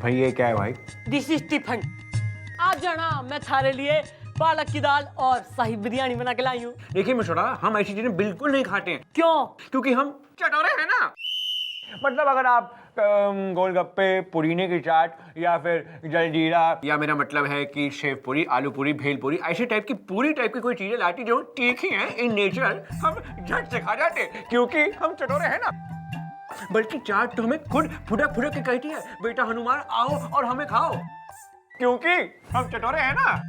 भाई ये क्या है भाई? This is tiffin. आज जाना मैं थारे लिए पालक की दाल और शाही बिरयानी बना के लाई हूँ। देखिए मिश्रा, हम ऐसी चीजें बिल्कुल नहीं खाते हैं। क्यों? क्योंकि हम चटोरे हैं ना। मतलब अगर आप गोलगप्पे, पुदीने की चाट या फिर जलजीरा, या मेरा मतलब है कि शेव पूरी, आलू पूरी, भेल पूरी, ऐसे टाइप की पूरी टाइप की कोई चीजें लाती जो तीखी हैं इन नेचर, हम झट से खा जाते क्योंकि हम चटोरे हैं ना। बल्कि चाट तो हमें खुद फुदक फुदक के कहती है, बेटा हनुमान आओ और हमें खाओ, क्योंकि हम चटोरे हैं ना।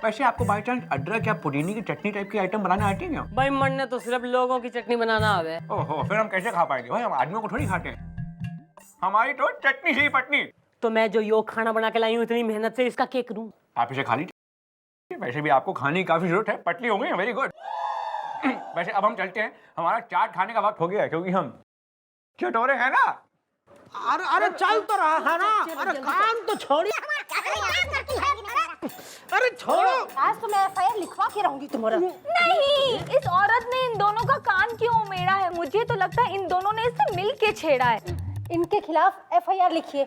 वैसे आपको बाई चांस अदरक या पुदीने की चटनी टाइप की आइटम बनाना आती है क्या? भाई मन ने तो सिर्फ लोगों की चटनी बनाना आवे। ओहो, फिर हम कैसे खा पाएंगे भाई? हम आदमियों को थोड़ी खाते हैं, हमारी तो चटनी से ही पटनी। तो मैं जो यो खाना बना के लाई हूँ इतनी मेहनत से, इसका क्या करूँ? आप इसे खा लीजिए, वैसे भी आपको खाने की काफी जरूरत है, पतली हो गई है, वेरी गुड। वैसे अब हम चलते हैं, हमारा चाट खाने का वक्त हो गया है क्योंकि हम चटोरे हैं ना। अरे चल तो रहा है ना, अरे काम तो छोड़िए। अरे छोड़ो। आज तो मैं एफआईआर लिखवा के रहूंगी तुम्हारा। नहीं, इस औरत ने इन दोनों का कान क्यों उमेड़ा है? मुझे तो लगता है इन दोनों ने इसे मिल के छेड़ा है। इनके खिलाफ एफआईआर लिखिए।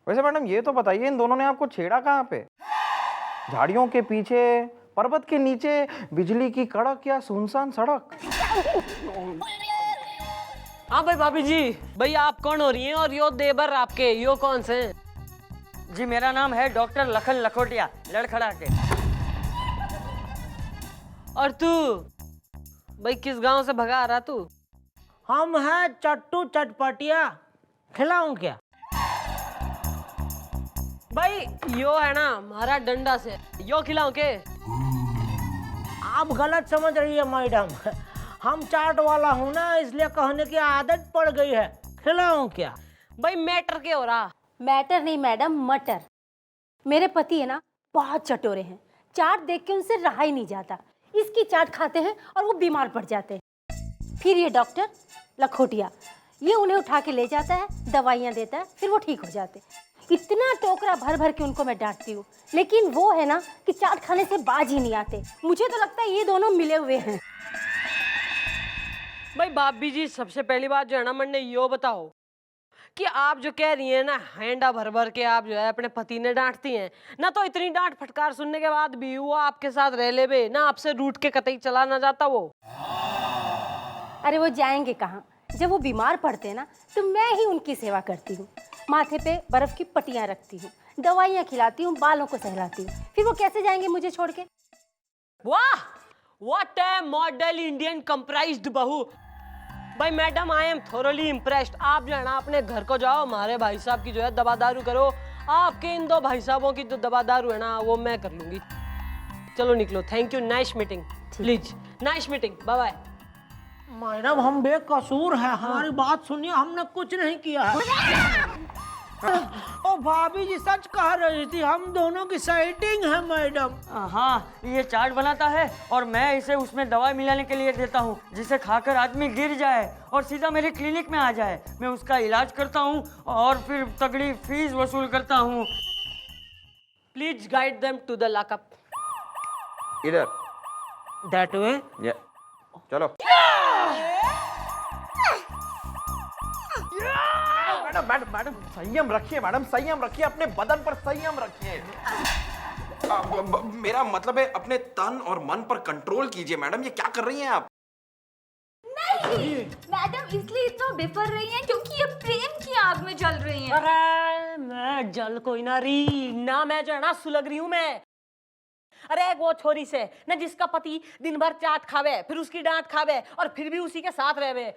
वैसे मैडम ये तो बताइए, इन दोनों ने आपको छेड़ा कहाँ पे? झाड़ियों के पीछे, पर्वत के नीचे, बिजली की कड़क या सुनसान सड़क? हाँ भाई भाभी जी, भाई आप कौन हो रही हैं और यो देवर आपके यो कौन से हैं? जी मेरा नाम है डॉक्टर लखन लखोटिया लड़खड़ा के। और तू भाई किस गांव से भगा आ रहा तू? हम हैं चट्टू चटपटिया, खिलाऊं क्या? भाई यो है ना हमारा डंडा से, यो खिलाऊं के? आप गलत समझ रही है मैडम, हम चाट वाला हूँ ना, इसलिए कहने की आदत पड़ गई है। खिलाऊं क्या? भाई मैटर क्या हो रहा? मैटर नहीं मैडम, मटर। मेरे पति है ना बहुत चटोरे हैं, चाट देख के उनसे रहा ही नहीं जाता। इसकी चाट खाते हैं और वो बीमार पड़ जाते हैं। फिर ये डॉक्टर लखोटिया, ये उन्हें उठा के ले जाता है, दवाइयाँ देता है, फिर वो ठीक हो जाते हैं। इतना टोकरा भर भर के उनको मैं डांटती हूँ, लेकिन वो है ना कि चाट खाने से बाज ही नहीं आते। मुझे तो लगता है ये दोनों मिले हुए हैं। भाई भाभी जी, सबसे पहली बात जो है ना, मैंने यो बताओ कि आप जो कह रही हैं ना, हैंडा भर भर के आप जो है अपने पति ने डांटती हैं ना, तो इतनी डांट फटकार सुनने के बाद भी वो आपके साथ रह ले बे ना, आपसे रूठ के कतई चला ना जाता वो? अरे वो जाएंगे कहाँ? जब वो बीमार पड़ते हैं ना तो मैं ही उनकी सेवा करती हूँ। माथे पे बर्फ की पट्टियाँ रखती हूँ, दवाइयाँ खिलाती हूँ, बालों को सहलाती हूँ। फिर वो कैसे जाएंगे मुझे छोड़ के? वाह, what A model Indian comprised बहू। भाई madam, I am thoroughly impressed. आप जो है ना अपने घर को जाओ, हमारे भाई साहब की जो है दवा दारू करो। आपके इन दो भाई साहबों की जो दवा दारू है ना वो मैं कर लूंगी। चलो निकलो, thank you, nice meeting. Please, nice meeting, bye bye. Madam हम बेकसूर हैं, हमारी बात सुनिए, हमने कुछ नहीं किया है। ओ भाभी जी सच कह रही थी, हम दोनों की सेटिंग है मैडम। हाँ, ये चाट बनाता है और मैं इसे उसमें दवाई मिलाने के लिए देता हूँ, जिसे खाकर आदमी गिर जाए और सीधा मेरे क्लिनिक में आ जाए। मैं उसका इलाज करता हूँ और फिर तगड़ी फीस वसूल करता हूँ। Please guide them to the lockup. इधर। That way. चलो। मैडम संयम रखिए, मैडम संयम रखिए, अपने बदन पर संयम रखिए। मेरा मतलब है अपने तन और मन पर कंट्रोल कीजिए। मैडम ये क्या कर रही हैं आप? नहीं मैडम, इसलिए इतना बिफर रही हैं क्योंकि ये प्रेम की आग में जल रही हैं। अरे मैं जल कोई ना रही ना, मैं जो है ना सुलग रही हूँ मैं। अरे एक वो छोरी से ना जिसका पति दिन भर चाट खावे, फिर उसकी डांट खावे और फिर भी उसी के साथ रहवे।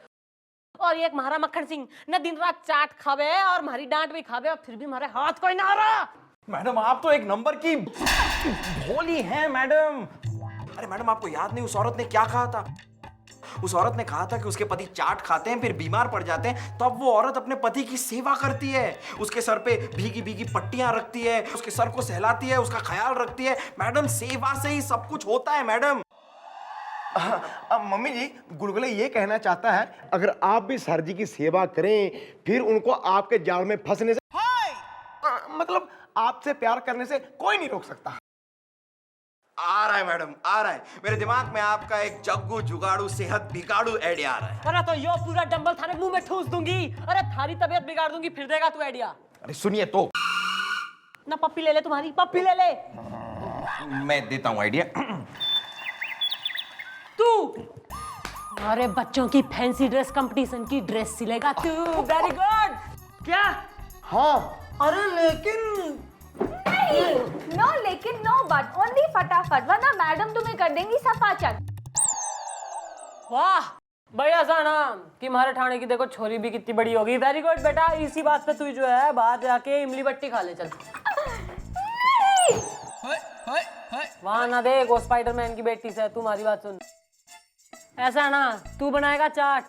और एक महारा मक्खन सिंह न दिन रात चाट खावे और हमारी डांट भी खावे और फिर भी हमारे हाथ कोई ना आ रहा। मैडम आप तो एक नंबर की भोली हैं मैडम। अरे मैडम आपको याद नहीं उस औरत ने क्या कहा था? उस औरत ने कहा था कि उसके पति चाट खाते हैं फिर बीमार पड़ जाते हैं, तब वो औरत अपने पति की सेवा करती है, उसके सर पे भीगी भीगी पट्टियां रखती है, उसके सर को सहलाती है, उसका ख्याल रखती है। मैडम सेवा से ही सब कुछ होता है मैडम। अब मम्मी जी, गुलगुले ये कहना चाहता है अगर आप भी सर जी की सेवा करें फिर उनको आपके जाल में फंसने से मतलब आपसे प्यार करने से कोई नहीं रोक सकता। आ रहा है मैडम, आ रहा है मेरे दिमाग में आपका एक जग्गू जुगाड़ू सेहत बिगाड़ू आइडिया आ रहा है। अरे तो यो पूरा डंबल थारे मुंह में ठूस दूंगी। अरे थारी तबीयत बिगाड़ दूंगी, फिर देगा तू आइडिया। अरे सुनिए तो, ना पप्पी ले ले, तुम्हारी पप्पी ले ले। मैं देता हूँ आइडिया। तू अरे बच्चों की फैंसी ड्रेस कंपटीशन की ड्रेस सिलेगा तू। Very good. क्या? हाँ अरे लेकिन नो लेकिन नो बट ओनली फटाफट, वरना मैडम तुम्हें कर देंगी सफाचट। वाह बढ़िया सा नाम कि हमारे ठाणे की देखो छोरी भी कितनी बड़ी होगी। वेरी गुड बेटा, इसी बात पे तू जो है बाहर जाके इमली बट्टी खा ले चल। वहां ना देख, वो स्पाइडरमैन की बेटी से। तू हमारी बात सुन, ऐसा है ना, तू बनाएगा चाट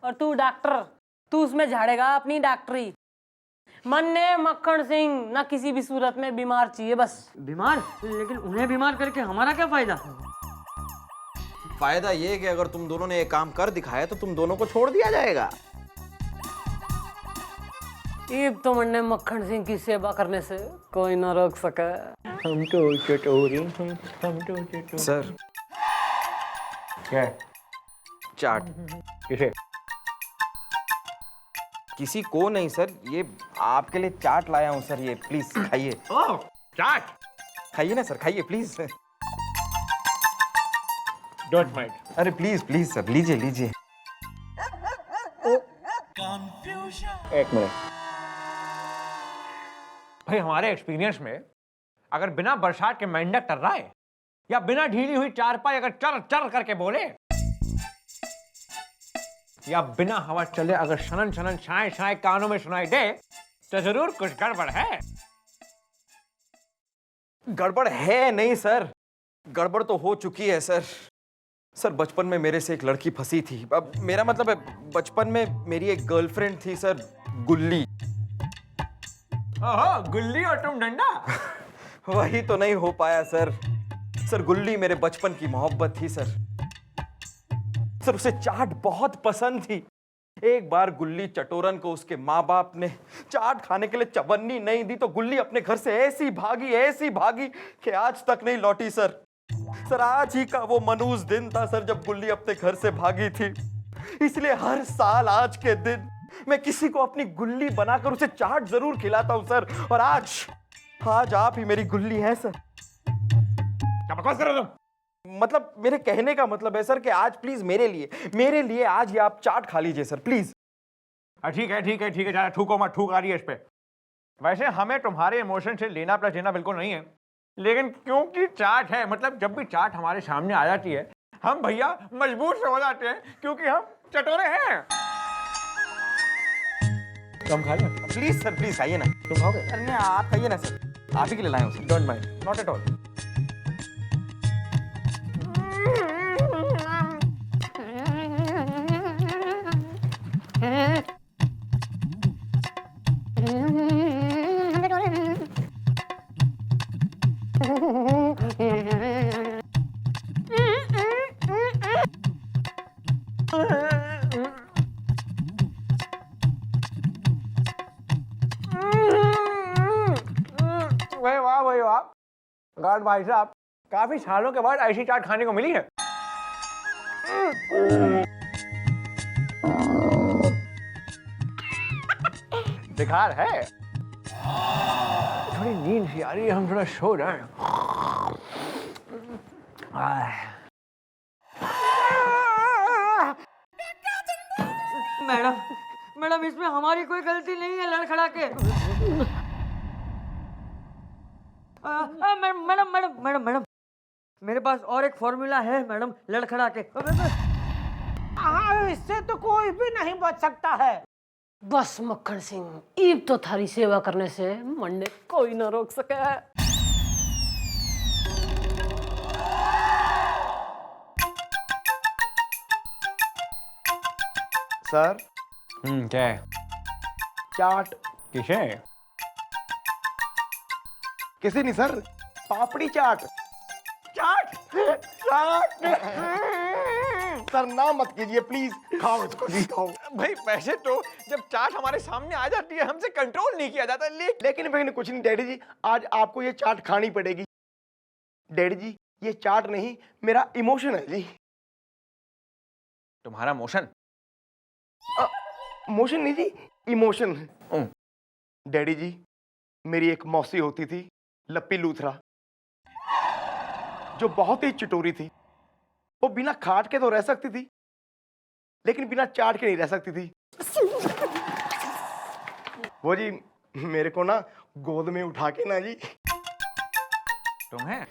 और तू डॉक्टर, तू उसमें झाड़ेगा अपनी डॉक्टरी। मन्ने मक्खन सिंह ना किसी भी सूरत में बीमार चाहिए बस। बीमार? लेकिन उन्हें बीमार करके हमारा क्या फायदा? फायदा ये है कि अगर तुम दोनों ने ये काम कर दिखाया तो तुम दोनों को छोड़ दिया जाएगा। ईब तो मन्ने मक्खन सिंह की सेवा करने से कोई ना रोक सके। हम तो चटोरी हैं, हम तो चटोरी। सर क्या? चाट किसे? किसी को नहीं सर, ये आपके लिए चाट लाया हूँ सर, ये प्लीज खाइए। ओह चाट, खाइए ना सर, खाइए प्लीज। Don't mind. अरे प्लीज प्लीज सर, लीजिए लीजिए। एक मिनट भाई, हमारे एक्सपीरियंस में अगर बिना बरसात के मेंढक टर रहा है या बिना ढीली हुई चारपाई अगर चर चर करके बोले या बिना हवा चले अगर शनन शनन छाए छाए कानों में सुनाई दे तो जरूर कुछ गड़बड़ है। गड़बड़ है नहीं सर, गड़बड़ तो हो चुकी है सर। सर बचपन में मेरे से एक लड़की फंसी थी। अब मेरा मतलब है बचपन में मेरी एक गर्लफ्रेंड थी सर, गुल्ली। ओहो, गुल्ली और तुम डंडा। वही तो नहीं हो पाया सर। सर गुल्ली मेरे बचपन की मोहब्बत थी सर। सर उसे चाट बहुत पसंद थी। एक बार गुल्ली चटोरन को उसके माँ बाप ने चाट खाने के लिए चवन्नी नहीं दी तो गुल्ली अपने घर से ऐसी भागी कि आज तक नहीं लौटी सर। सर आज ही का वो मनूस दिन था सर जब गुल्ली अपने घर से भागी थी। इसलिए हर साल आज के दिन मैं किसी को अपनी गुल्ली बनाकर उसे चाट जरूर खिलाता हूं सर। और आज आप ही मेरी गुल्ली हैं सर। क्या बकवास कर रहे हो तुम? मतलब मेरे कहने का मतलब है सर कि आज प्लीज मेरे लिए आज ही आप चाट खा लीजिए सर प्लीज। ठीक है ठीक है ठीक है, ज्यादा ठूको मत, ठूक आ रही है इस पे। वैसे हमें तुम्हारे इमोशन से लेना प्लस देना बिल्कुल नहीं है, लेकिन क्योंकि चाट है, मतलब जब भी चाट हमारे सामने आ जाती है हम भैया मजबूर से हो जाते हैं क्योंकि हम चटोरे हैं। तो हम खा लें? प्लीज सर प्लीज खाइए ना। तुम खाओगे? अरे नहीं, आप खाइए ना सर, आप ही के लिए लाए हूं sir. Don't mind, not at all. भाई वाह, गार्ड भाई साहब, काफी सालों के बाद ऐसी चाट खाने को मिली है। दिखार है, थोड़ी नींद सी आ रही है, हम थोड़ा सो जाएं। मैडम इसमें हमारी कोई गलती नहीं है लड़खड़ा के। मैडम मेरे पास और एक फॉर्मूला है मैडम लड़खड़ा के। इससे तो कोई भी नहीं बच सकता है। बस मक्खन सिंह, ईब तो थारी सेवा करने से मंडे कोई ना रोक सके। सर क्या है? चाट किसे? किसी नहीं सर, पापड़ी चाट। चाट चाट। सर ना मत कीजिए प्लीज, खाओ इसको जी खाओ। भाई वैसे तो जब चाट हमारे सामने आ जाती है हमसे कंट्रोल नहीं किया जाता, लेकिन बहन कुछ नहीं डैडी जी, आज आपको ये चाट खानी पड़ेगी। डैडी जी ये चाट नहीं, मेरा इमोशन है जी। तुम्हारा मोशन? मोशन नहीं जी, इमोशन। डैडी जी, मेरी एक मौसी होती थी, लप्पी लूथरा, जो बहुत ही चटोरी थी। वो बिना खाट के तो रह सकती थी, लेकिन बिना चाट के नहीं रह सकती थी। वो जी मेरे को ना गोद में उठा के ना जी, तुम्हें?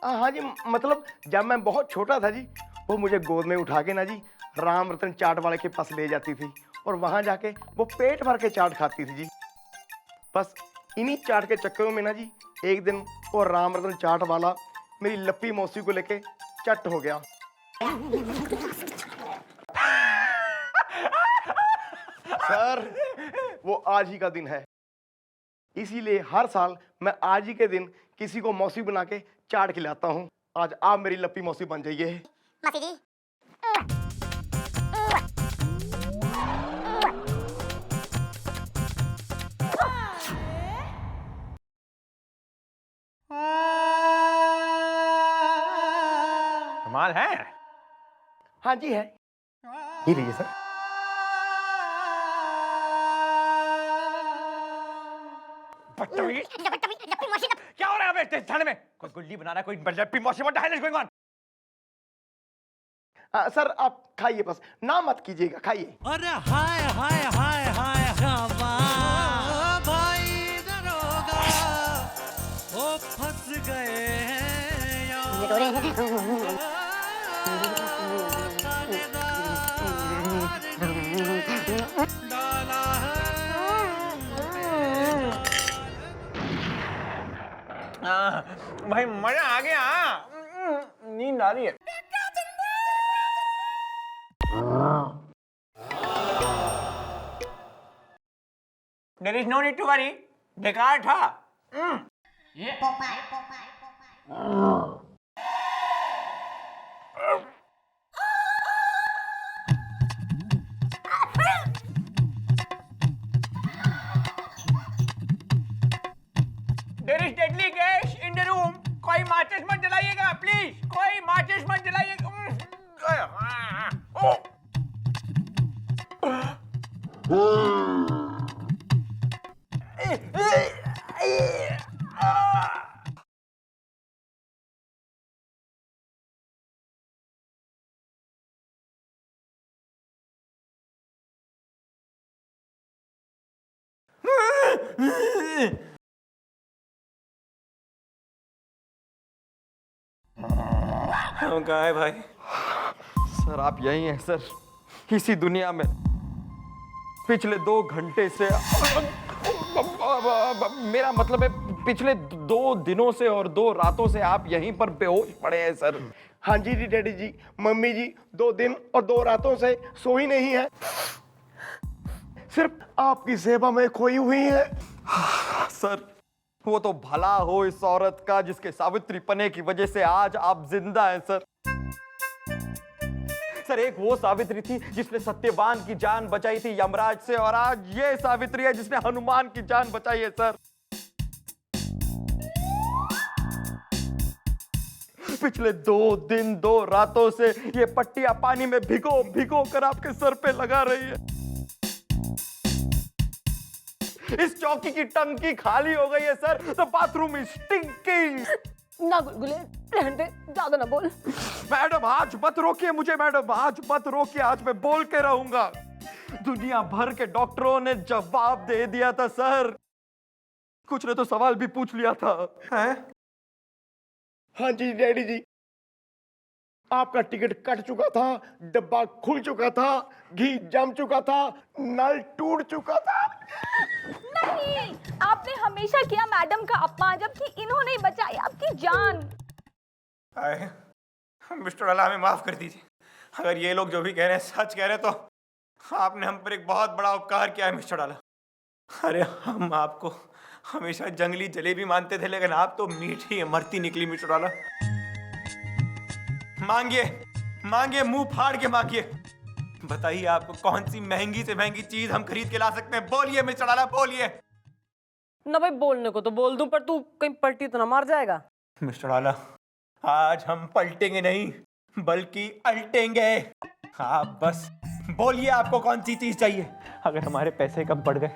हाँ जी, मतलब जब मैं बहुत छोटा था जी, वो मुझे गोद में उठा के ना जी राम रतन चाट वाले के पास ले जाती थी, और वहां जाके वो पेट भर के चाट खाती थी जी। बस इन्हीं चाट के चक्करों में ना जी एक दिन वो राम रतन चाट वाला मेरी लप्पी मौसी को लेके चट हो गया। सर, वो आज ही का दिन है, इसीलिए हर साल मैं आज ही के दिन किसी को मौसी बना के चाट खिलाता हूँ। आज आप मेरी लप्पी मौसी बन जाइए। मौसी जी। कमाल है। हाँ जी है, ये लीजिए सर। बदतमीज। क्या हो रहा है यहाँ पे थाने में? कोई गुल्ली बना रहा है, कोई लप्पी मौसी, what the hell is going on? Sir आप खाइए, बस ना मत कीजिएगा, खाइए। अरे हाय हाय हाय हाय हवा भाई दरोगा, ओ फंस गए हैं यार। डाला भाई मजा आ गया। नींद आ रही है। There is no need to worry. बेकार था। There is deadly gas in the room. कोई माचिस मत जलाइएगा प्लीज, कोई माचिस मत जलाइएगा। कहाँ है भाई? सर आप यही हैं सर, इसी दुनिया में पिछले 2 घंटे से। मेरा मतलब है पिछले 2 दिनों से और 2 रातों से आप यहीं पर बेहोश पड़े हैं सर। हाँ जी जी डैडी जी, मम्मी जी 2 दिन और 2 रातों से सो ही नहीं है, सिर्फ आपकी सेवा में खोई हुई है। सर वो तो भला हो इस औरत का जिसके सावित्री पने की वजह से आज आप जिंदा हैं सर। सर एक वो सावित्री थी जिसने सत्यवान की जान बचाई थी यमराज से, और आज ये सावित्री है जिसने हनुमान की जान बचाई है सर। पिछले 2 दिन 2 रातों से ये पट्टियां पानी में भिगो भिगो कर आपके सर पे लगा रही है। इस चौकी की टंकी खाली हो गई है सर, तो बाथरूम इज स्टिंकिंग। ना गुलगुले, रहने दे, ज्यादा ना बोल। मैडम आज मत रोकिए मुझे, मैडम आज मत रोकिए, आज मैं बोल के रहूंगा। दुनिया भर के डॉक्टरों ने जवाब दे दिया था सर, कुछ ने तो सवाल भी पूछ लिया था। हैं? हाँ जी डैडी जी, आपका टिकट कट चुका था, डब्बा खुल चुका था, घी जम चुका था, नल टूट चुका था। नहीं, आपने हमेशा किया मैडम का अपमान, जबकि इन्होंने बचाई आपकी जान। मिस्टर अला हमें माफ कर दीजिए, अगर ये लोग जो भी कह रहे हैं सच कह रहे हैं तो आपने हम पर एक बहुत बड़ा उपकार किया है मिस्टर अला। अरे हम आपको हमेशा जंगली जलेबी मानते थे, लेकिन आप तो मीठी इमरती निकली मिस्टर अला। मांगिए मांगिए, मुंह फाड़ के मांगिए, बताइए आपको कौन सी महंगी से महंगी चीज हम खरीद के ला सकते हैं? बोलिए मिस्टर अला, बोलिए। ना भाई बोलने को तो बोल दूं, पर तू कहीं पलटी तो ना मार जाएगा। मिस्टर आला, आज हम पलटेंगे नहीं बल्कि अल्टेंगे। आप बस बोलिए आपको कौन सी चीज चाहिए। अगर हमारे पैसे कम पड़ गए,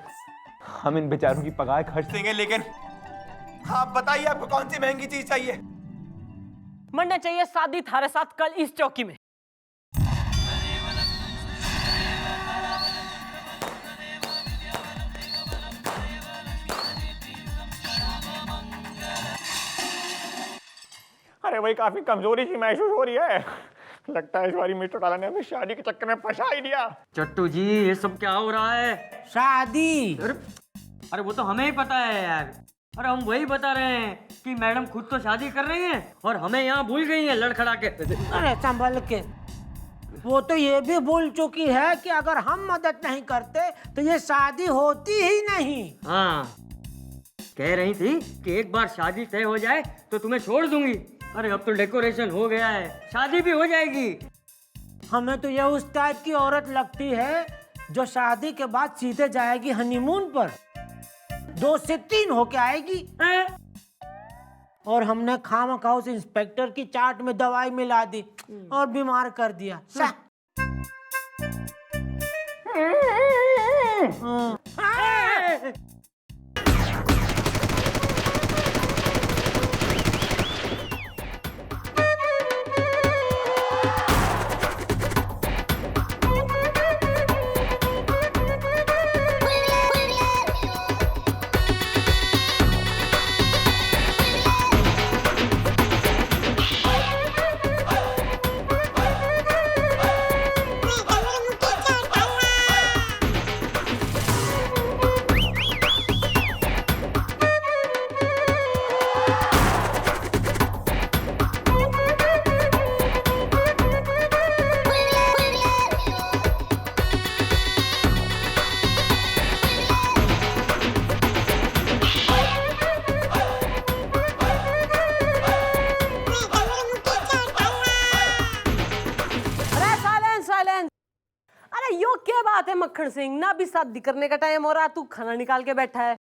हम इन बेचारों की पगार खर्च देंगे, लेकिन आप बताइए आपको कौन सी महंगी चीज चाहिए? मरना चाहिए शादी थारे साथ कल इस चौकी में। अरे भाई काफी कमजोरी सी महसूस हो रही है। लगता है इस बारी मिस्टर टाला ने हमें शादी के चक्कर में फंसा ही दिया। चट्टू जी ये सब क्या हो रहा है? शादी। अरे वो तो हमें ही पता है यार। अरे हम वही बता रहे हैं कि मैडम खुद तो शादी कर रही हैं और हमें यहाँ भूल गई हैं लड़खड़ा के। अरे संभल के। वो तो ये भी भूल चुकी है कि अगर हम मदद नहीं करते तो ये शादी होती ही नहीं। हाँ कह रही थी कि एक बार शादी तय हो जाए तो तुम्हें छोड़ दूंगी। अरे अब तो डेकोरेशन हो गया है, शादी भी हो जाएगी। हमें तो ये उस टाइप की औरत लगती है जो शादी के बाद सीधे जाएगी हनीमून पर, 2 से 3 होके आएगी। और हमने खामखा उस इंस्पेक्टर की चाट में दवाई मिला दी और बीमार कर दिया। क्या बात है मक्खन सिंह, ना भी शादी करने का टाइम हो रहा तू खाना निकाल के बैठा है।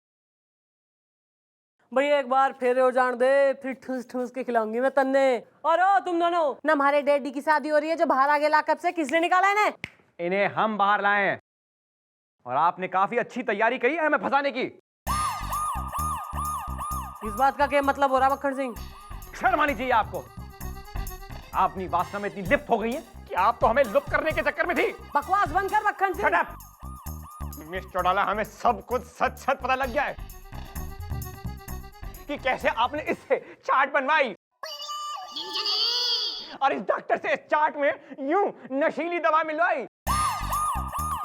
भैया एक बार फेरे हो जान दे, फिर ठूस ठूस के खिलाऊंगी मैं तन्ने। और ओ तुम दोनों ना, हमारे डैडी की शादी हो रही है जो बाहर आगे लाकअप से, किसने निकाला इन्हें? इन्हें हम बाहर लाए हैं और आपने काफी अच्छी तैयारी करी है हमें फंसाने की। इस बात का क्या मतलब हो रहा मक्खन सिंह? शर्म आनी चाहिए आपको। आप अपनी वासना में इतनी लिप्त हो गई हैं कि आप तो हमें लुप्त करने के चक्कर में थी। बकवास बंद कर मक्खन Singh. Shut up. Miss Chautala, हमें सब कुछ सच सच पता लग गया है कि कैसे आपने इससे चार्ट बनवाई और इस डॉक्टर से इस चार्ट में यूं नशीली दवा मिलवाई,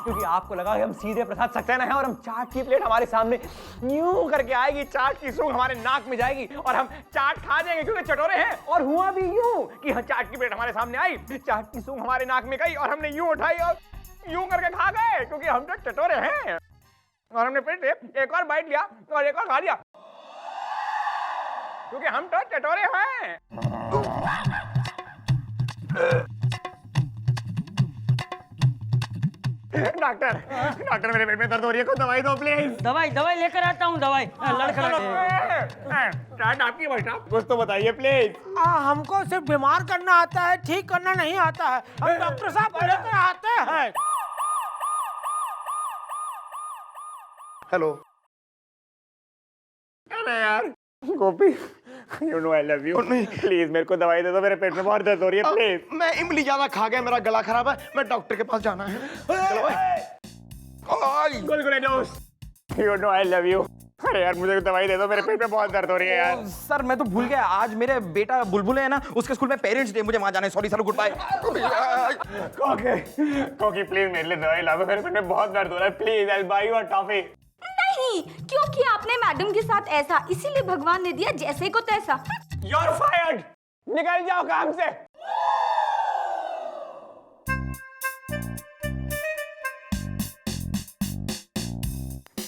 क्योंकि आपको लगा कि हम सीधे प्रसाद सक्सेना हैं और हम चाट की प्लेट हमारे सामने यूं करके आएगी, चाट की सूंघ हमारे नाक में जाएगी और हम चाट खा जाएंगे क्योंकि चटोरे हैं। और हुआ भी यूं कि हाँ, चाट की प्लेट हमारे सामने आई, चाट की सूंघ हमारे नाक में गई और हमने यूं उठाई और यूं करके खा गए क्योंकि हम तो चटोरे हैं। और हमने फिर से एक और बाइट लिया और एक और खा लिया क्योंकि हम तो चटोरे हैं। डॉक्टर, डॉक्टर मेरे पेट में दर्द हो रही है, कोई दवाई दो प्लीज। दवाई दवाई लेकर आता हूँ, दवाई चाट आपकी बेटा, कुछ तो बताइए प्लीज। हमको सिर्फ बीमार करना आता है, ठीक करना नहीं आता है। हम डॉक्टर साहब को लेकर आते हैं। हेलो। अरे यार गोपी, you know I love you. Please मेरे को दवाई दे दो, मेरे पेट में बहुत दर्द हो रही है प्लीज। मैं इमली ज्यादा खा गया, मेरा गला खराब है, मैं डॉक्टर के पास जाना है। चलो भाई। गुलगुले दोस्त, you know I love you. अरे यार मुझे दवाई दे दो, मेरे पेट में बहुत दर्द हो रही है यार। सर मैं तो भूल गया, आज मेरे बेटा बुलबुल है ना, उसके स्कूल में पेरेंट्स डे, मुझे वहां जाना है। Sorry sir, good bye. Koki, Koki please मेरे लिए दवाई ला दो, मेरे पेट में बहुत दर्द हो रहा है। Please I buy you a toffee. नहीं, क्योंकि आपने मैडम के साथ ऐसा, इसीलिए भगवान ने दिया जैसे को तैसा। You're fired. निकल जाओ काम से।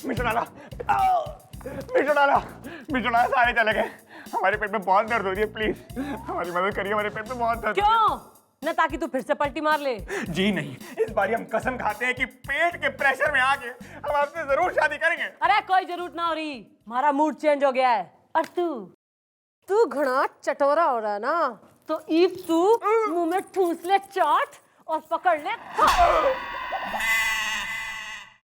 मिस्टर डाला, मिस्टर डाला, मिस्टर डाला, सारे चले गए। हमारे पेट में बहुत दर्द हो रही है, प्लीज हमारी मदद करिए, हमारे पेट में बहुत दर्द। क्यों न, ताकि तू फिर से पलटी मार ले? जी नहीं, इस बार हम कसम खाते हैं कि पेट के प्रेशर में आके हम आपसे जरूर शादी करेंगे। अरे कोई जरूरत ना हो रही, हमारा मूड चेंज हो गया है। और तू घना चटोरा हो रहा है ना, तो ईप तू मुंह में ठूस ले चाट और पकड़ ले।